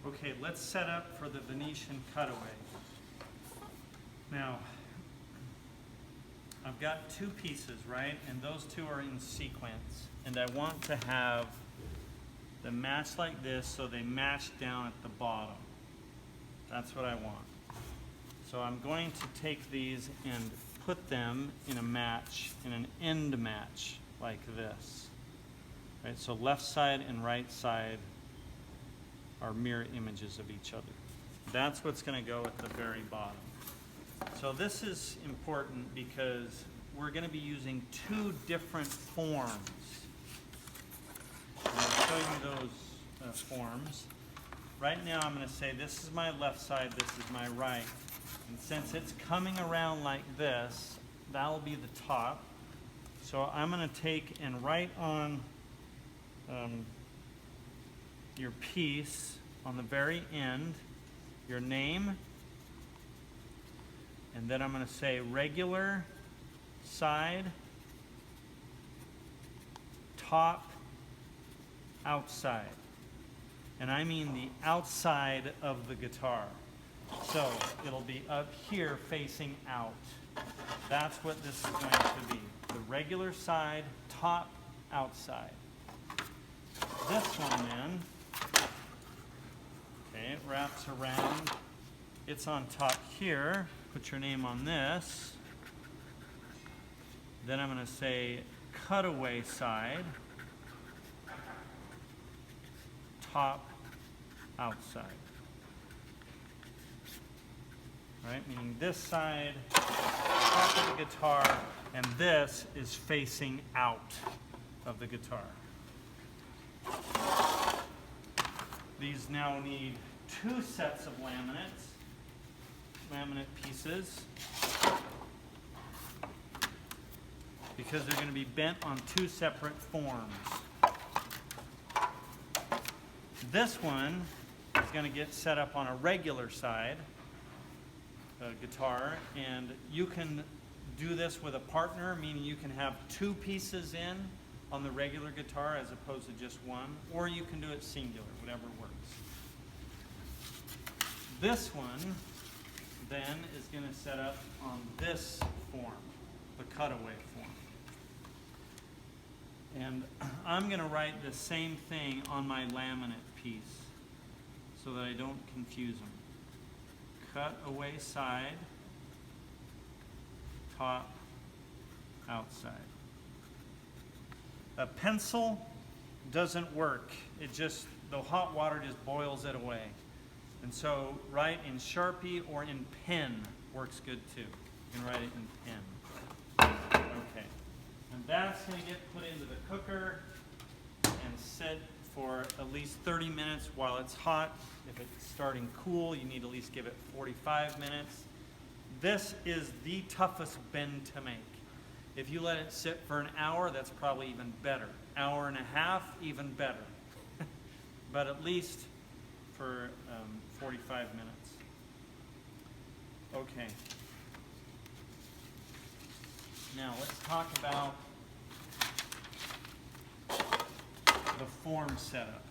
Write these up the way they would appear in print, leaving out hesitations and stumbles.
Okay, let's set up for the Venetian cutaway. Now, I've got two pieces, right? And those two are in sequence. And I want to have them match like this so they match down at the bottom. That's what I want. So I'm going to take these and put them in a match, in an end match like this. Right? So left side and right side are mirror images of each other. That's what's going to go at the very bottom. So this is important because we're going to be using two different forms. And I'll show you those forms. Right now I'm going to say this is my left side, this is my right. And since it's coming around like this, that'll be the top. So I'm going to take and write on your piece on the very end your name, and then I'm going to say regular side, top, outside. And I mean the outside of the guitar. So it'll be up here facing out. That's what this is going to be. The regular side, top, outside. This one then, okay, it wraps around. It's on top here. Put your name on this. Then I'm going to say cutaway side, top, outside. Right, meaning this side, top of the guitar, and this is facing out of the guitar. These now need two sets of laminate pieces, because they're going to be bent on two separate forms. This one is going to get set up on a regular side guitar, and you can do this with a partner, meaning you can have two pieces in on the regular guitar as opposed to just one, or you can do it singular, whatever works. This one then is going to set up on this form, the cutaway form. And I'm going to write the same thing on my laminate piece so that I don't confuse them. Cutaway side, top, outside. A pencil doesn't work. The hot water just boils it away. And so write in Sharpie or in pen works good too. You can write it in pen. Okay. And that's going to get put into the cooker and sit for at least 30 minutes while it's hot. If it's starting cool, you need to at least give it 45 minutes. This is the toughest bend to make. If you let it sit for an hour, that's probably even better. Hour and a half, even better. But at least for 45 minutes. Okay. Now let's talk about the form setup.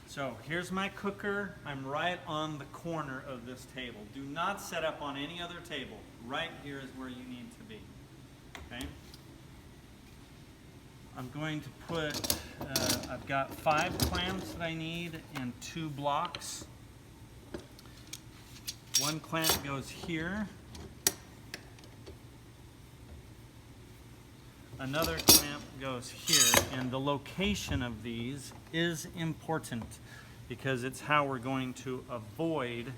So here's my cooker. I'm right on the corner of this table. Do not set up on any other table. Right here is where you need to be. Okay? I'm going to put, I've got 5 clamps that I need and 2 blocks. One clamp goes here. Another clamp goes here, and the location of these is important because it's how we're going to avoid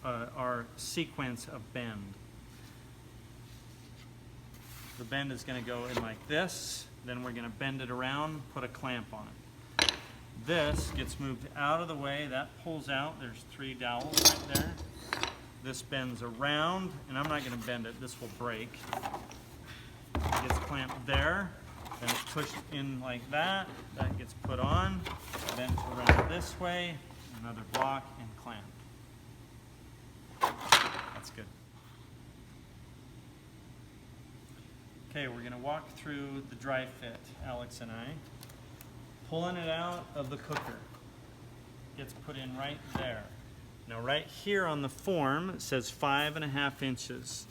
our sequence of bend. The bend is going to go in like this, then we're going to bend it around, put a clamp on it. This gets moved out of the way, that pulls out, there's 3 dowels right there. This bends around, and I'm not going to bend it, this will break. It gets clamped there, then it's pushed in like that, that gets put on, bent around this way, another block, and clamp. That's good. Okay, we're going to walk through the dry fit, Alex and I. pulling it out of the cooker. Gets put in right there. Now right here on the form it says 5.5 inches.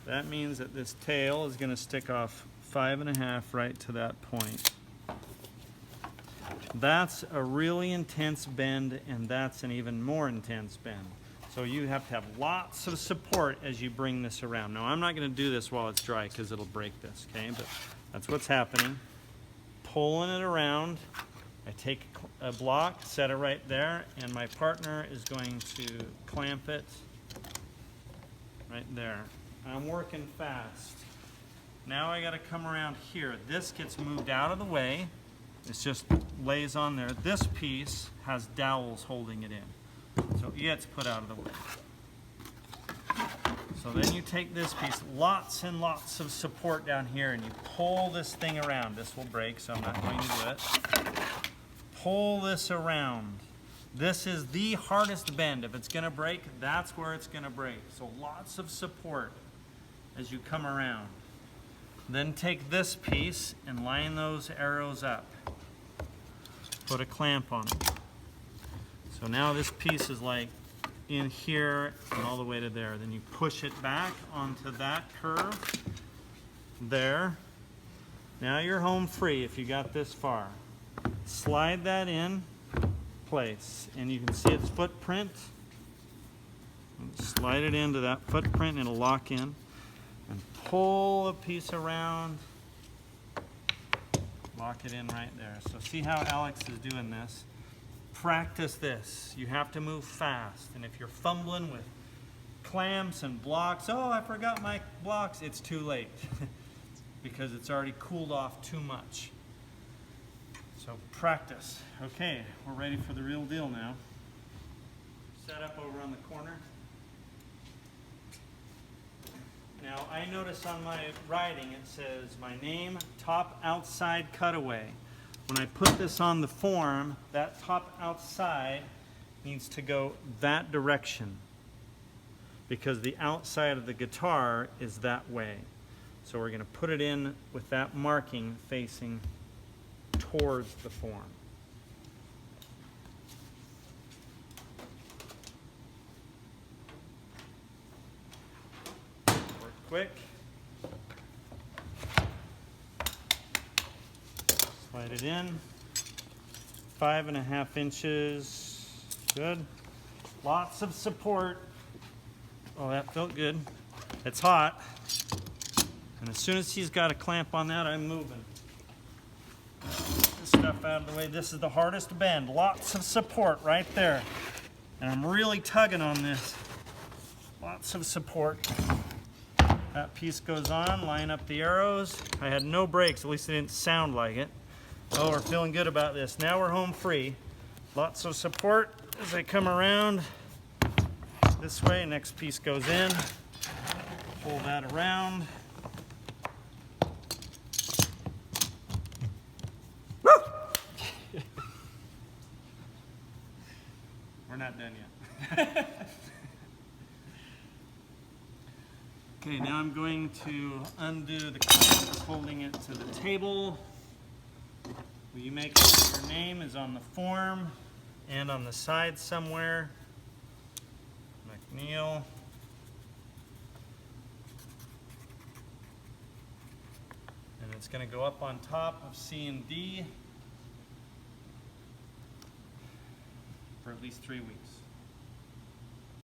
That means that this tail is going to stick off 5.5 right to that point. That's a really intense bend, and that's an even more intense bend. So you have to have lots of support as you bring this around. Now I'm not going to do this while it's dry because it'll break this, okay? But that's what's happening. Pulling it around. I take a block, set it right there, and my partner is going to clamp it right there. I'm working fast. Now I got to come around here. This gets moved out of the way. It just lays on there. This piece has dowels holding it in. So it gets put out of the way. So then you take this piece, lots and lots of support down here, and you pull this thing around. This will break, so I'm not going to do it. Pull this around. This is the hardest bend. If it's going to break, that's where it's going to break. So lots of support as you come around. Then take this piece and line those arrows up. Put a clamp on it. So now this piece is like in here and all the way to there. Then you push it back onto that curve. There. Now you're home free if you got this far. Slide that in place, and you can see its footprint. Slide it into that footprint and it'll lock in. And pull a piece around. Lock it in right there. So see how Alex is doing this? Practice this. You have to move fast. And if you're fumbling with clamps and blocks, oh, I forgot my blocks, it's too late because it's already cooled off too much. So practice. Okay, we're ready for the real deal now. Set up over on the corner. Now I notice on my writing it says my name, top outside cutaway. When I put this on the form, that top outside needs to go that direction because the outside of the guitar is that way. So we're going to put it in with that marking facing towards the form. Work quick. Slide it in. 5.5 inches. Good. Lots of support. Oh, that felt good. It's hot. And as soon as he's got a clamp on that, I'm moving. This stuff out of the way. This is the hardest bend. Lots of support right there. And I'm really tugging on this. Lots of support. That piece goes on. Line up the arrows. I had no brakes. At least it didn't sound like it. Oh, we're feeling good about this. Now we're home free. Lots of support as I come around this way. Next piece goes in. Pull that around. We're not done yet. Okay, now I'm going to undo the clamp, holding it to the table. Will you make sure your name is on the form and on the side somewhere? McNeil. And it's going to go up on top of C and D for at least 3 weeks.